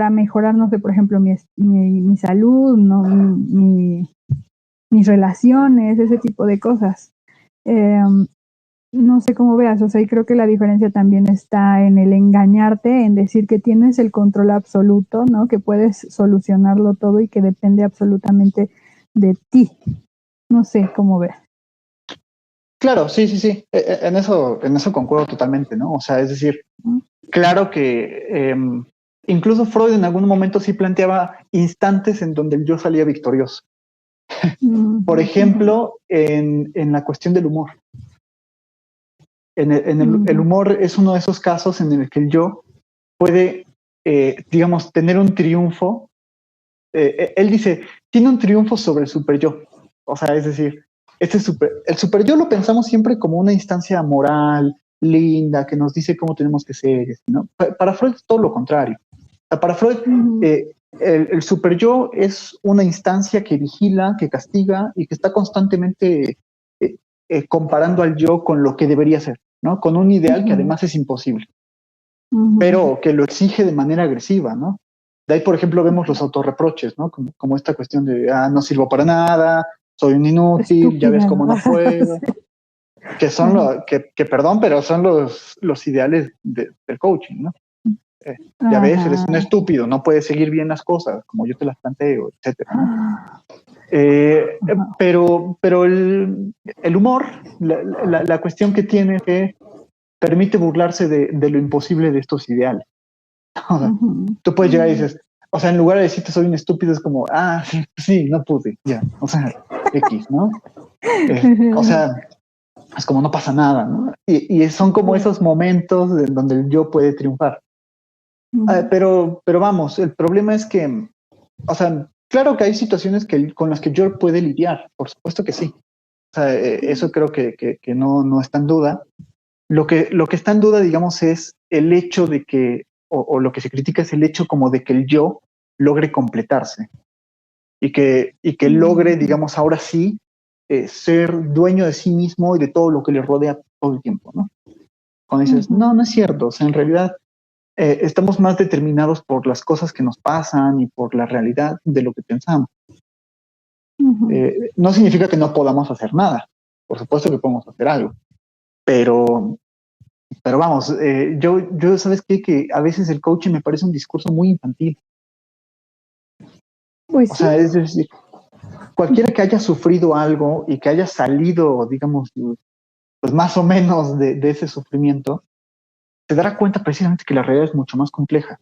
mejorar, no sé, por ejemplo, mi salud, ¿no? Mis relaciones, ese tipo de cosas. No sé cómo veas, o sea, y creo que la diferencia también está en el engañarte, en decir que tienes el control absoluto, ¿no? Que puedes solucionarlo todo y que depende absolutamente de ti. No sé cómo veas. Claro, sí. En eso concuerdo totalmente, ¿no? O sea, es decir, claro que incluso Freud en algún momento sí planteaba instantes en donde el yo salía victorioso. Por ejemplo, en la cuestión del humor. El humor es uno de esos casos en el que el yo puede, digamos, tener un triunfo. Él dice, tiene un triunfo sobre el super yo. O sea, es decir, el super yo lo pensamos siempre como una instancia moral, linda, que nos dice cómo tenemos que ser, ¿no? Para Freud es todo lo contrario. Para Freud, el super yo es una instancia que vigila, que castiga y que está constantemente comparando al yo con lo que debería ser, ¿no? Con un ideal que además es imposible, pero que lo exige de manera agresiva, ¿no? De ahí, por ejemplo, vemos los autorreproches, ¿no? Como esta cuestión de, no sirvo para nada, soy un inútil, Estúpida. ya ves cómo no puedo. Que son perdón, pero son los ideales del coaching, ¿no? Ya ves, eres un estúpido, no puedes seguir bien las cosas como yo te las planteo, etcétera, ¿no? Pero el humor, la cuestión que tiene es que permite burlarse de lo imposible de estos ideales. Tú puedes llegar y dices, o sea, en lugar de decirte soy un estúpido, es como, sí, no pude, ya, o sea, X, ¿no? O sea, es como no pasa nada, ¿no? Y son como esos momentos en donde el yo puede triunfar. Pero vamos, el problema es que, o sea, claro que hay situaciones con las que yo puede lidiar, por supuesto que sí. O sea, eso creo que no está en duda. Lo que está en duda, digamos, es el hecho de que, o lo que se critica es el hecho como de que el yo logre completarse y que logre, digamos, ahora sí, ser dueño de sí mismo y de todo lo que le rodea todo el tiempo, ¿no? Cuando dices, no es cierto, o sea, en realidad estamos más determinados por las cosas que nos pasan y por la realidad de lo que pensamos. No significa que no podamos hacer nada, por supuesto que podemos hacer algo, pero vamos, yo ¿sabes qué? Que a veces el coaching me parece un discurso muy infantil. Pues o sea, es decir, cualquiera que haya sufrido algo y que haya salido, digamos, pues más o menos de ese sufrimiento, se dará cuenta precisamente que la realidad es mucho más compleja.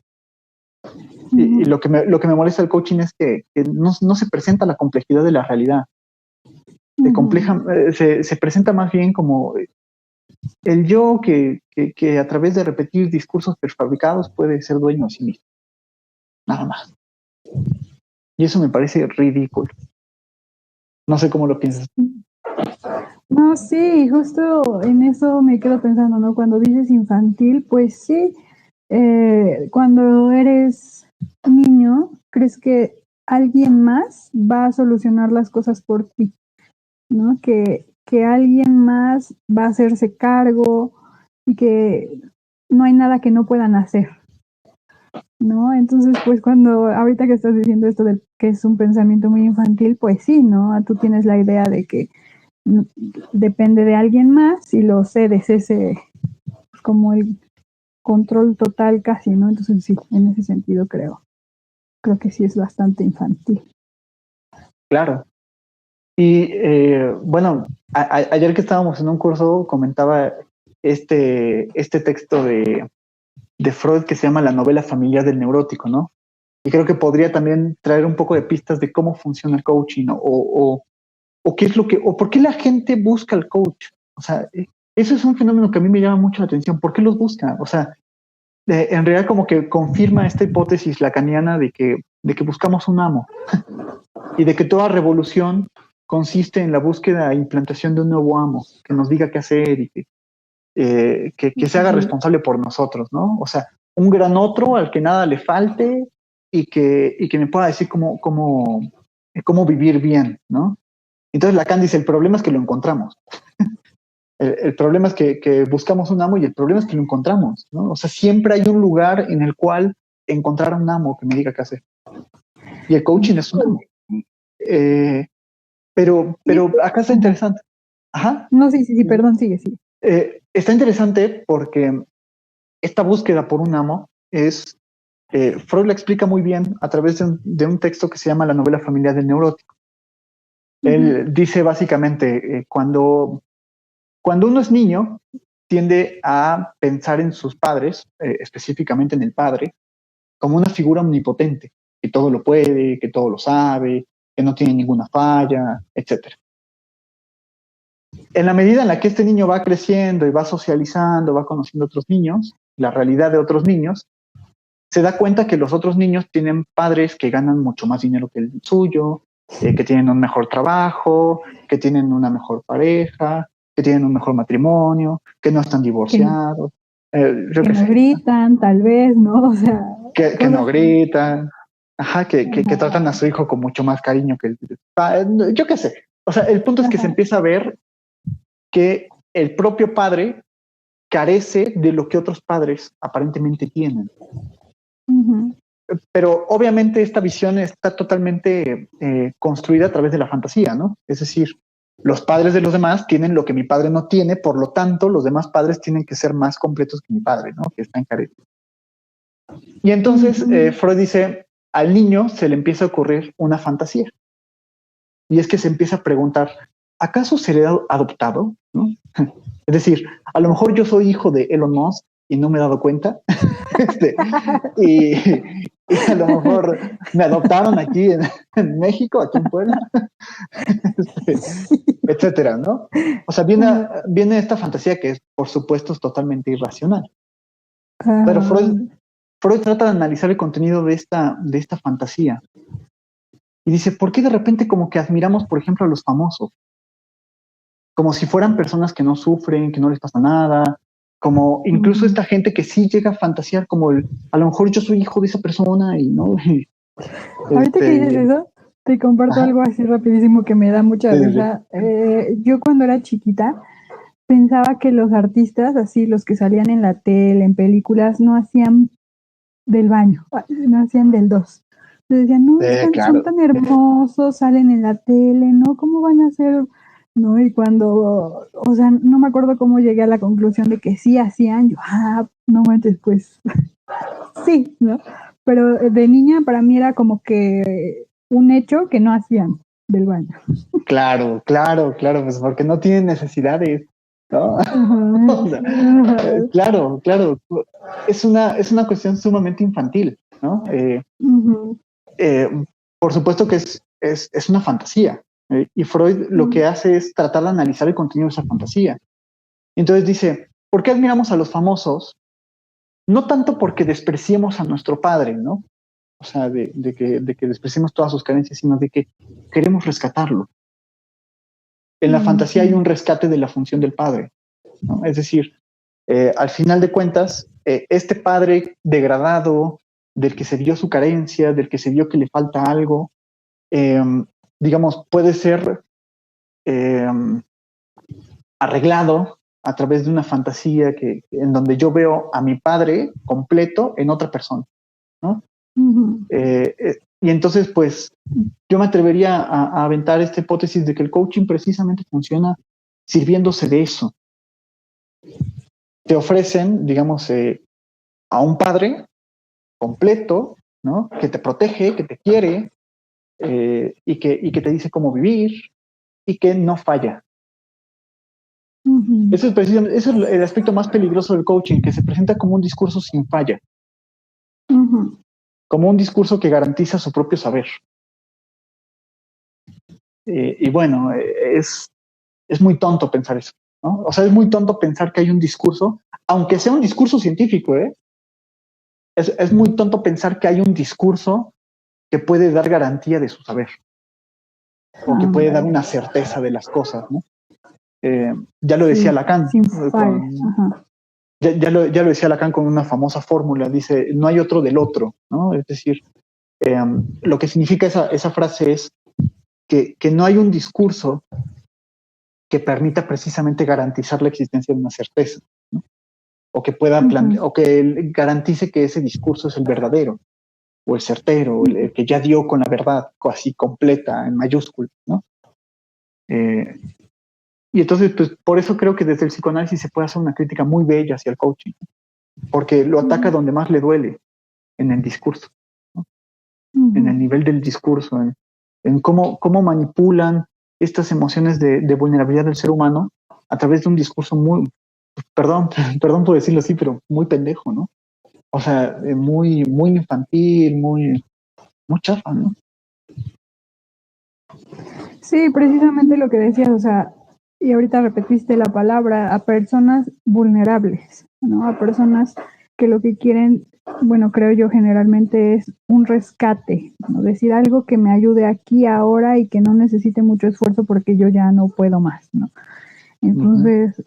Y lo que me molesta del coaching es que no se presenta la complejidad de la realidad. Se presenta más bien como el yo que a través de repetir discursos prefabricados puede ser dueño de sí mismo. Nada más. Y eso me parece ridículo. No sé cómo lo piensas. No, sí, justo en eso me quedo pensando, ¿no? Cuando dices infantil, pues sí, cuando eres niño, crees que alguien más va a solucionar las cosas por ti, ¿no? Que alguien más va a hacerse cargo y que no hay nada que no puedan hacer, ¿no? Entonces, pues cuando ahorita que estás diciendo esto de que es un pensamiento muy infantil, pues sí, ¿no? Tú tienes la idea de que depende de alguien más y lo cedes ese como el control total casi, ¿no? Entonces sí, en ese sentido creo que sí es bastante infantil. Claro. Y bueno, ayer que estábamos en un curso comentaba este texto de Freud que se llama La novela familiar del neurótico, ¿no? Y creo que podría también traer un poco de pistas de cómo funciona el coaching, ¿no? O qué es lo que, o por qué la gente busca al coach. O sea, eso es un fenómeno que a mí me llama mucho la atención. ¿Por qué los busca? O sea, en realidad como que confirma esta hipótesis lacaniana de que buscamos un amo y de que toda revolución consiste en la búsqueda e implantación de un nuevo amo que nos diga qué hacer y que se haga responsable por nosotros, ¿no? O sea, un gran otro al que nada le falte y que me pueda decir cómo vivir bien, ¿no? Entonces Lacan dice, el problema es que lo encontramos. El problema es que buscamos un amo y el problema es que lo encontramos, ¿no? O sea, siempre hay un lugar en el cual encontrar a un amo que me diga qué hacer. Y el coaching es un amo. Pero acá está interesante. Ajá. No, sí, perdón, sigue. Está interesante porque esta búsqueda por un amo es, Freud la explica muy bien a través de un texto que se llama La novela familiar del neurótico. Él dice básicamente, cuando uno es niño, tiende a pensar en sus padres, específicamente en el padre, como una figura omnipotente, que todo lo puede, que todo lo sabe, que no tiene ninguna falla, etc. En la medida en la que este niño va creciendo y va socializando, va conociendo a otros niños, la realidad de otros niños, se da cuenta que los otros niños tienen padres que ganan mucho más dinero que el suyo, que tienen un mejor trabajo, que tienen una mejor pareja, que tienen un mejor matrimonio, que no están divorciados. Que no gritan, tal vez, ¿no? O sea, que no gritan, que tratan a su hijo con mucho más cariño que el... Yo qué sé. O sea, el punto es que se empieza a ver que el propio padre carece de lo que otros padres aparentemente tienen. pero obviamente esta visión está totalmente construida a través de la fantasía, ¿no? Es decir, los padres de los demás tienen lo que mi padre no tiene, por lo tanto, los demás padres tienen que ser más completos que mi padre, ¿no? Que está en careta. Y entonces Freud dice, al niño se le empieza a ocurrir una fantasía. Y es que se empieza a preguntar, ¿acaso seré adoptado? ¿No? Es decir, a lo mejor yo soy hijo de Elon Musk y no me he dado cuenta. y a lo mejor me adoptaron aquí en México, aquí en Puebla, etcétera, ¿no? O sea, viene esta fantasía que es, por supuesto, es totalmente irracional. Pero Freud trata de analizar el contenido de esta fantasía. Y dice, ¿por qué de repente como que admiramos, por ejemplo, a los famosos? Como si fueran personas que no sufren, que no les pasa nada, como incluso esta gente que sí llega a fantasear como a lo mejor yo soy hijo de esa persona y no. Ahorita que dices eso, te comparto algo así rapidísimo que me da mucha risa. Yo cuando era chiquita pensaba que los artistas, así los que salían en la tele, en películas, no hacían del baño, no hacían del dos. Le decían, no, son tan hermosos, salen en la tele, ¿no? ¿Cómo van a hacer? No, y cuando, o sea, no me acuerdo cómo llegué a la conclusión de que sí hacían, yo, no manches, pues, sí, ¿no? Pero de niña para mí era como que un hecho que no hacían del baño. Claro, pues porque no tienen necesidades, ¿no? Claro, es una cuestión sumamente infantil, ¿no? Por supuesto que es una fantasía, y Freud lo que hace es tratar de analizar el contenido de esa fantasía. Entonces dice, ¿por qué admiramos a los famosos? No tanto porque despreciemos a nuestro padre, ¿no? O sea, de que despreciemos todas sus carencias, sino de que queremos rescatarlo. En la fantasía hay un rescate de la función del padre, ¿no? Es decir, al final de cuentas, este padre degradado, del que se vio su carencia, del que se vio que le falta algo, digamos, puede ser arreglado a través de una fantasía en donde yo veo a mi padre completo en otra persona, ¿no? Y entonces, pues, yo me atrevería a aventar esta hipótesis de que el coaching precisamente funciona sirviéndose de eso. Te ofrecen, digamos, a un padre completo, ¿no? Que te protege, que te quiere, y que te dice cómo vivir y que no falla. Eso es el aspecto más peligroso del coaching, que se presenta como un discurso sin falla. Como un discurso que garantiza su propio saber. Y bueno, es muy tonto pensar eso, ¿no? O sea, es muy tonto pensar que hay un discurso, aunque sea un discurso científico, es muy tonto pensar que hay un discurso que puede dar garantía de su saber, o que puede dar una certeza de las cosas, ¿no? Ya lo decía Lacan. Ya lo decía Lacan con una famosa fórmula, dice, no hay otro del otro, ¿no? Es decir, lo que significa esa frase es que no hay un discurso que permita precisamente garantizar la existencia de una certeza, ¿no? O que pueda o que garantice que ese discurso es el verdadero, o el certero, el que ya dio con la verdad, así completa, en mayúsculas, ¿no? Y entonces, pues, por eso creo que desde el psicoanálisis se puede hacer una crítica muy bella hacia el coaching, porque lo ataca donde más le duele, en el discurso, ¿no? En el nivel del discurso, en cómo manipulan estas emociones de vulnerabilidad del ser humano a través de un discurso muy, perdón por decirlo así, pero muy pendejo, ¿no? O sea, muy infantil, muy chafa, ¿no? Sí, precisamente lo que decías, o sea, y ahorita repetiste la palabra, a personas vulnerables, ¿no? A personas que lo que quieren, bueno, creo yo generalmente es un rescate, ¿no? Decir algo que me ayude aquí, ahora y que no necesite mucho esfuerzo porque yo ya no puedo más, ¿no? Entonces,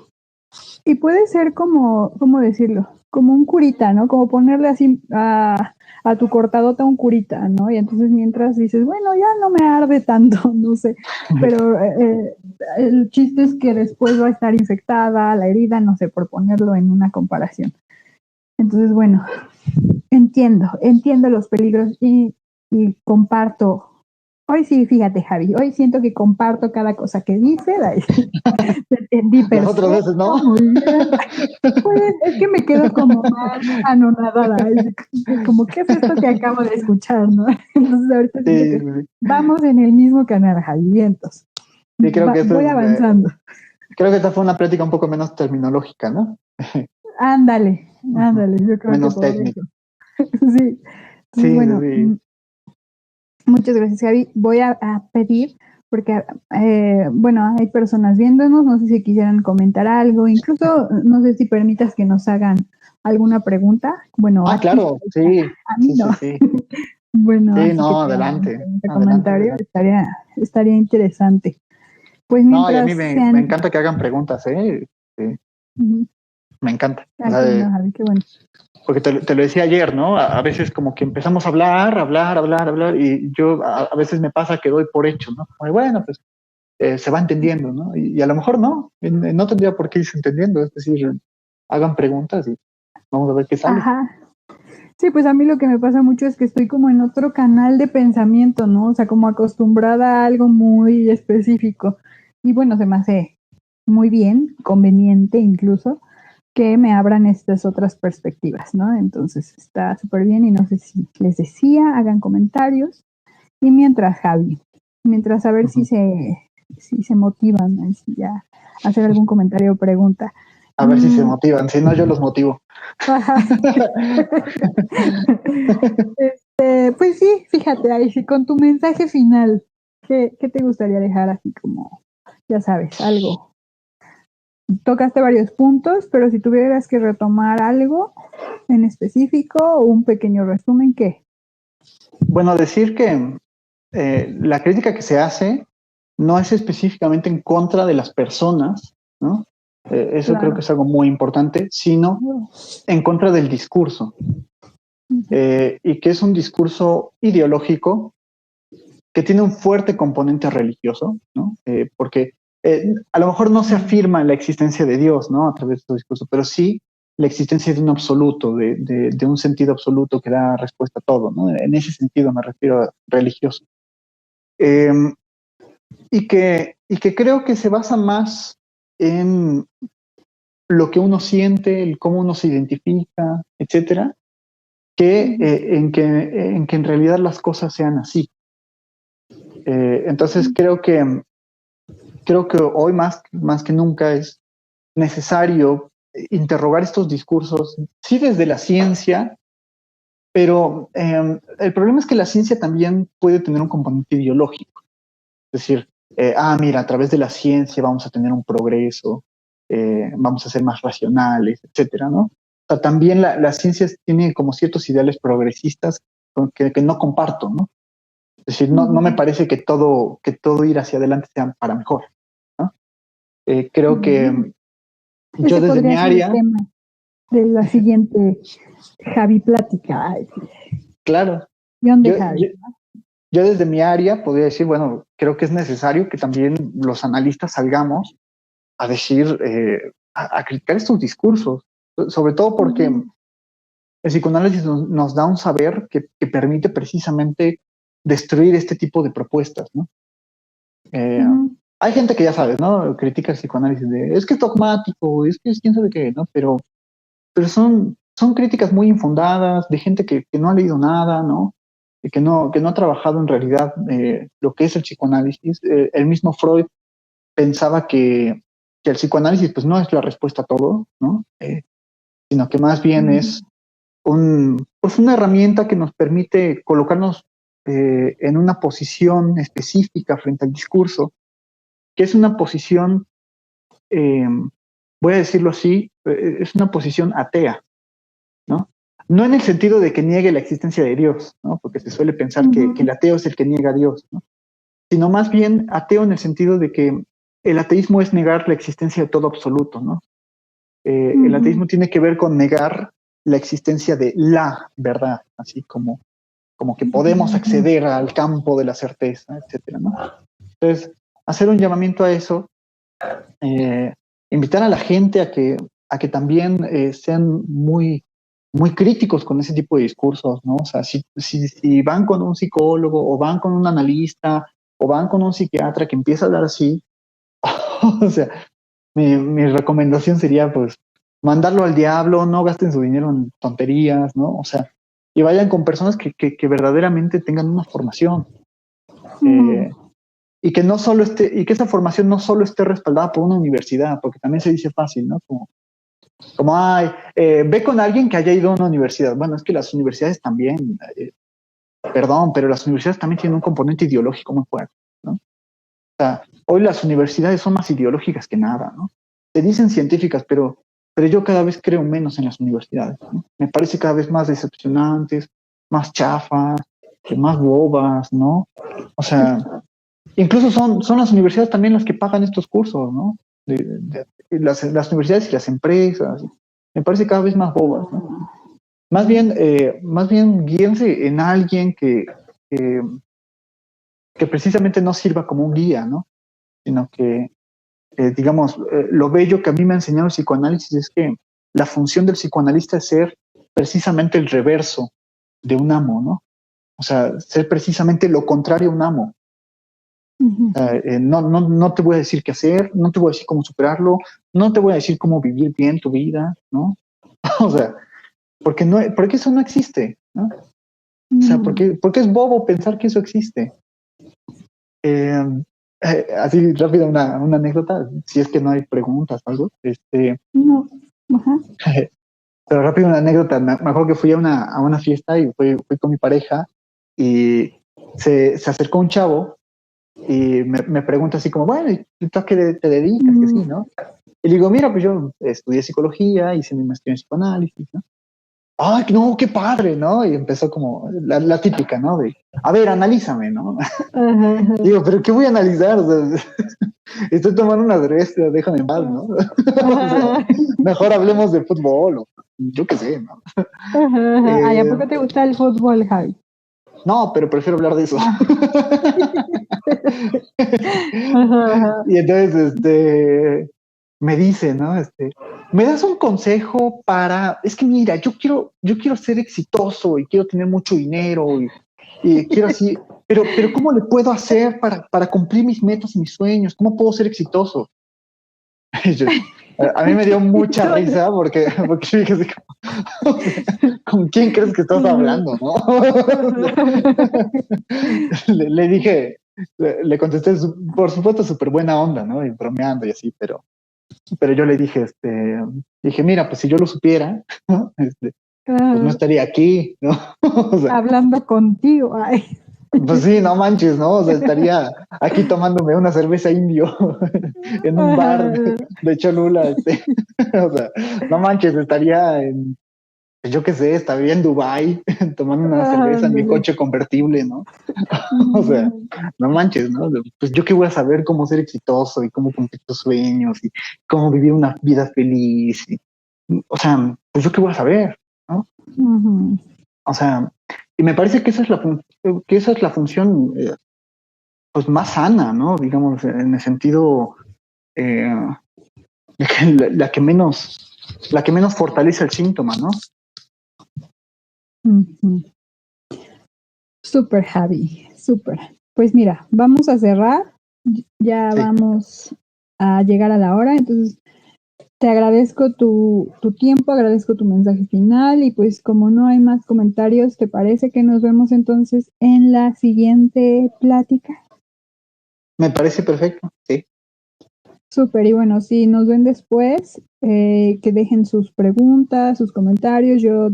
y puede ser como, ¿cómo decirlo? Como un curita, ¿no? Como ponerle así a tu cortadota un curita, ¿no? Y entonces mientras dices, bueno, ya no me arde tanto, no sé, pero el chiste es que después va a estar infectada la herida, no sé, por ponerlo en una comparación. Entonces, bueno, entiendo los peligros y comparto. Hoy sí, fíjate, Javi, hoy siento que comparto cada cosa que dice. Te entendí Las otras veces, ¿no? muy bien. Pues es que me quedo como más anonadada, como, ¿qué es esto que acabo de escuchar, no? Entonces ahorita siento que vamos en el mismo canal, Javi, vientos. Sí, creo que voy avanzando. Creo que esta fue una plática un poco menos terminológica, ¿no? Ándale, yo creo menos que por técnico. eso. Sí. Entonces, bueno, muchas gracias, Javi. Voy a pedir, porque, bueno, hay personas viéndonos, no sé si quisieran comentar algo, incluso no sé si permitas que nos hagan alguna pregunta. Bueno, claro, sí. A mí sí, no. sí. Bueno, sí, así no, que adelante. comentario estaría interesante. Pues No, y a mí mientras me encanta que hagan preguntas, ¿eh? Sí. Me encanta. Qué bueno, Javi, qué bueno. Porque te lo decía ayer, ¿no? A veces como que empezamos a hablar, y yo a veces me pasa que doy por hecho, ¿no? Como, bueno, pues se va entendiendo, ¿no? Y a lo mejor no tendría por qué irse entendiendo, es decir, hagan preguntas y vamos a ver qué sale. Ajá. Sí, pues a mí lo que me pasa mucho es que estoy como en otro canal de pensamiento, ¿no? O sea, como acostumbrada a algo muy específico. Y bueno, se me hace muy bien, conveniente incluso, que me abran estas otras perspectivas, ¿no? Entonces está súper bien y no sé si les decía, hagan comentarios. Y mientras, Javi, a ver si se motivan, si ya hacer algún comentario o pregunta. A ver si se motivan, si no yo los motivo. Pues sí, fíjate, ahí sí, con tu mensaje final, ¿qué te gustaría dejar así como, ya sabes, algo? Tocaste varios puntos, pero si tuvieras que retomar algo en específico o un pequeño resumen, ¿qué? Bueno, decir que la crítica que se hace no es específicamente en contra de las personas, ¿no? Eso Claro. creo que es algo muy importante, sino en contra del discurso. Y que es un discurso ideológico que tiene un fuerte componente religioso, ¿no? Porque a lo mejor no se afirma la existencia de Dios, ¿no? A través de su discurso, pero sí la existencia de un absoluto, de un sentido absoluto que da respuesta a todo, ¿no? En ese sentido me refiero a religioso. Y que creo que se basa más en lo que uno siente, el cómo uno se identifica, etcétera, que en que en realidad las cosas sean así. Entonces creo que hoy más que nunca es necesario interrogar estos discursos, sí desde la ciencia, pero el problema es que la ciencia también puede tener un componente ideológico. Es decir, mira, a través de la ciencia vamos a tener un progreso, vamos a ser más racionales, etcétera, ¿no? O sea, también la ciencia tiene como ciertos ideales progresistas que no comparto, ¿no? Es decir, no me parece que todo ir hacia adelante sea para mejor, ¿no? Creo que yo desde mi área... El tema de la siguiente Javi Plática. Claro. Javi? Yo desde mi área podría decir, bueno, creo que es necesario que también los analistas salgamos a decir, a criticar estos discursos, sobre todo porque el psicoanálisis nos da un saber que permite precisamente destruir este tipo de propuestas, ¿no? Hay gente que ya sabes, ¿no? Critica el psicoanálisis de, es que es dogmático, es que es quién sabe qué, ¿no? Pero son críticas muy infundadas de gente que no ha leído nada, ¿no? Que no ha trabajado en realidad lo que es el psicoanálisis. El mismo Freud pensaba que el psicoanálisis pues no es la respuesta a todo, ¿no? Sino que más bien es una herramienta que nos permite colocarnos en una posición específica frente al discurso, que es una posición, voy a decirlo así, es una posición atea, ¿no? No en el sentido de que niegue la existencia de Dios, ¿no? Porque se suele pensar que el ateo es el que niega a Dios, ¿no? Sino más bien ateo en el sentido de que el ateísmo es negar la existencia de todo absoluto, ¿no? El ateísmo tiene que ver con negar la existencia de la verdad, así como que podemos acceder al campo de la certeza, etcétera, ¿no? Entonces, hacer un llamamiento a eso, invitar a la gente a que también sean muy muy críticos con ese tipo de discursos, ¿no? O sea, si van con un psicólogo o van con un analista o van con un psiquiatra que empieza a hablar así, o sea, mi recomendación sería, pues, mandarlo al diablo, no gasten su dinero en tonterías, ¿no? O sea, y vayan con personas que verdaderamente tengan una formación. Eh, y que no solo esté, y que esa formación no solo esté respaldada por una universidad, porque también se dice fácil, ¿no? Como ay, ve con alguien que haya ido a una universidad. Bueno, es que las universidades también, perdón, pero las universidades también tienen un componente ideológico muy fuerte, ¿no? O sea, hoy las universidades son más ideológicas que nada, ¿no? Se dicen científicas, pero yo cada vez creo menos en las universidades, ¿no? Me parece cada vez más decepcionantes, más chafas, más bobas, ¿no? O sea, incluso son las universidades también las que pagan estos cursos, ¿no? Las universidades y las empresas. Me parece cada vez más bobas, ¿no? Más bien guíense en alguien que, que precisamente no sirva como un guía, ¿no? Sino que, digamos, lo bello que a mí me ha enseñado el psicoanálisis es que la función del psicoanalista es ser precisamente el reverso de un amo, ¿no? O sea, ser precisamente lo contrario a un amo. No te voy a decir qué hacer, no te voy a decir cómo superarlo, no te voy a decir cómo vivir bien tu vida, ¿no? O sea, porque eso no existe, ¿no? O sea, porque es bobo pensar que eso existe. Así rápido una anécdota, si es que no hay preguntas o algo. No. Ajá. Pero rápido una anécdota, me acuerdo que fui a una fiesta y fui con mi pareja y se acercó un chavo y me pregunta así como, bueno, ¿y tú a qué te dedicas? Y así, ¿no? Y le digo, mira, pues yo estudié psicología, hice mi maestría en psicoanálisis, ¿no? Ay, no, qué padre, ¿no? Y empezó como la típica, ¿no? De, a ver, analízame, ¿no? Digo, pero ¿qué voy a analizar? O sea, estoy tomando una cerveza, déjame en paz, ¿no? O sea, mejor hablemos de fútbol o yo qué sé, ¿no? Ay, ¿a poco te gusta el fútbol, Javi? No, pero prefiero hablar de eso. Y entonces, me dice, ¿no? ¿Me das un consejo para, es que mira, yo quiero ser exitoso y quiero tener mucho dinero y quiero así, pero ¿cómo le puedo hacer para cumplir mis metas y mis sueños? ¿Cómo puedo ser exitoso? A mí me dio mucha risa porque yo dije así como, ¿con quién crees que estás hablando, no? Le dije, le contesté, por supuesto, súper buena onda, ¿no? Y bromeando y así, pero yo le dije, dije, mira, pues si yo lo supiera, ¿no? Pues no estaría aquí, ¿no? O sea, hablando contigo, ay. pues sí, no manches, ¿no? O sea, estaría aquí tomándome una cerveza indio en un bar de Cholula, o sea, no manches, estaría yo qué sé, estaría en Dubái tomando una cerveza en mi coche convertible, ¿no? O sea, no manches, ¿no? Pues yo qué voy a saber cómo ser exitoso y cómo cumplir tus sueños y cómo vivir una vida feliz. O sea, pues yo qué voy a saber, ¿no? O sea, y me parece que esa es la función pues más sana, ¿no? Digamos, en el sentido eh, la que menos fortalece el síntoma, ¿no? Súper, Javi, súper. Pues mira, vamos a cerrar, ya Sí. vamos a llegar a la hora, entonces te agradezco tu tiempo, agradezco tu mensaje final y pues como no hay más comentarios, ¿te parece que nos vemos entonces en la siguiente plática? Me parece perfecto, sí. Súper, y bueno, si nos ven después, que dejen sus preguntas, sus comentarios, yo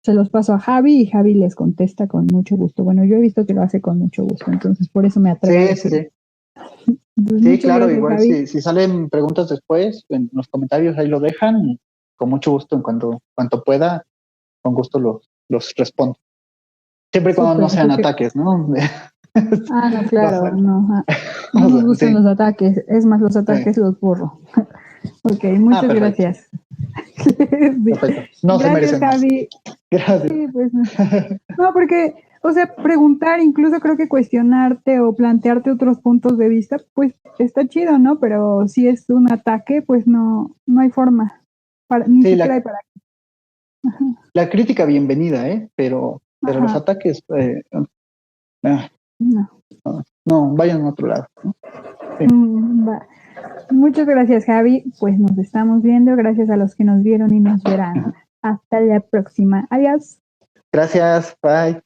se los paso a Javi y Javi les contesta con mucho gusto. Bueno, yo he visto que lo hace con mucho gusto, entonces por eso me atrevo a decir. Sí. Pues Sí, muchas claro, gracias, igual Javi. si salen preguntas después, en los comentarios ahí lo dejan y con mucho gusto en cuanto pueda, con gusto los respondo. Siempre y cuando no Súper, sean ataques, ¿no? no, claro, no. O No nos sea, gustan sí. los ataques, es más, los ataques Sí. los borro. Ok, muchas Perfecto, gracias. Sí. perfecto. No se Gracias, merecen más. Javi. Gracias. Sí, pues no, porque, o sea, preguntar, incluso creo que cuestionarte o plantearte otros puntos de vista, pues está chido, ¿no? Pero si es un ataque, pues no hay forma, ni Sí, siquiera hay para La crítica bienvenida, pero los ataques, no, vayan a otro lado, ¿no? Sí. Muchas gracias, Javi. Pues nos estamos viendo. Gracias a los que nos vieron y nos verán. Hasta la próxima. Adiós. Gracias. Bye.